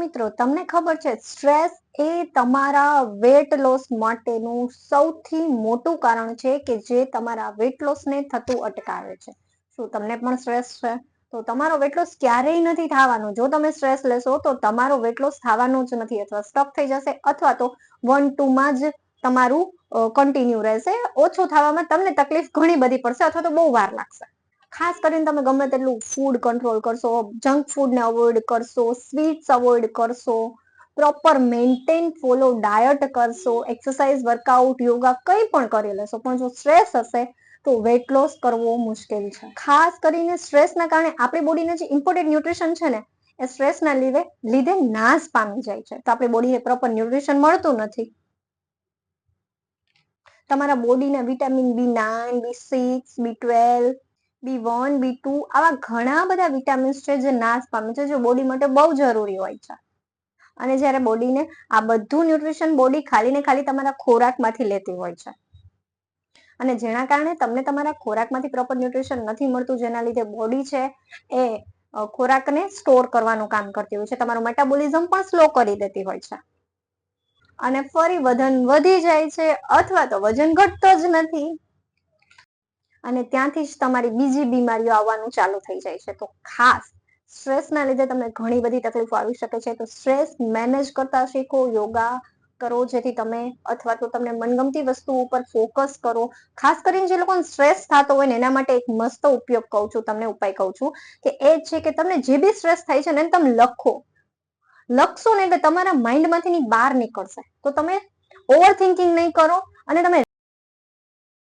મિત્રો, તમને ખબર છે સ્ટ્રેસ એ તમારા વેટ લોસ માટેનું સૌથી મોટું કારણ છે કે જે તમારા વેટ લોસને થતું અટકાવે છે. શું તમને પણ સ્ટ્રેસ છે? તો તમારો વેટ લોસ ક્યારેય નથી થવાનો. જો તમે સ્ટ્રેસ લેશો તો તમારો વેટ લોસ થવાનો જ નથી, અથવા સ્ટક થઈ જશે, અથવા તો 1-2 માં જ તમારું કન્ટિન્યુ રહેશે. ઓછું થવામાં તમને તકલીફ ઘણી બધી પડશે, અથવા તો બહુ વાર લાગશે. ખાસ કરીને તમે ગમે તેટલું ફૂડ કંટ્રોલ કરશો, જંક ફૂડને અવોઇડ કરશો, સ્વીટ્સ અવોઇડ કરશો, પ્રોપર મેન્ટેન ફોલો ડાયટ કરશો, એક્સરસાઇઝ, વર્કઆઉટ, યોગા કંઈ પણ કરી લેશો, પણ જો સ્ટ્રેસ હશે તો વેટ લોસ કરવો મુશ્કેલ છે. ખાસ કરીને સ્ટ્રેસના કારણે આપણી બોડીને જે ઇમ્પોર્ટન્ટ ન્યુટ્રિશન છે ને, એ સ્ટ્રેસના લીધે નાશ પામી જાય છે. તો આપણી બોડીને પ્રોપર ન્યુટ્રિશન મળતું નથી. તમારા બોડીને vitamin B9, B6, B12, B1, B2 આવા ઘણા બધા વિટામિન્સ છે જે નાશ પામે છે, જે બોડી માટે બહુ જરૂરી હોય છે. અને જ્યારે બોડીને આ બધું ન્યુટ્રિશન બોડી ખાલી ને ખાલી તમારા ખોરાકમાંથી લેતી હોય છે. અને જેના કારણે તમને તમારા ખોરાકમાંથી પ્રોપર ન્યુટ્રિશન નથી મળતું, જેના લીધે બોડી છે એ ખોરાકને સ્ટોર કરવાનું કામ કરતી હોય છે. તમારું મેટાબોલિઝમ પણ સ્લો કરી દેતી હોય છે. અને ફરી વજન વધી જાય છે, અથવા તો વજન ઘટતો જ નથી. અને ત્યાંથી જ તમારી બીજી બીમારીઓ આવવાનું ચાલુ થઈ જાય છે. તો ખાસ સ્ટ્રેસના લીધે તમને ઘણી બધી તકલીફો આવી શકે છે. તો સ્ટ્રેસ મેનેજ કરતા શીખો, યોગા કરો જેથી તમે, અથવા તો તમને મનગમતી વસ્તુ ઉપર ફોકસ કરો. ખાસ કરીને જે લોકોને સ્ટ્રેસ થતો હોય ને એના માટે એક મસ્ત ઉપયોગ કહું છું, તમને ઉપાય કહું છું, કે એ છે કે તમને જે બી સ્ટ્રેસ થાય છે ને તમે લખશો ને એટલે તમારા માઇન્ડમાંથી બહાર નીકળશે. તો તમે ઓવર થિંકિંગ નહીં કરો અને તમે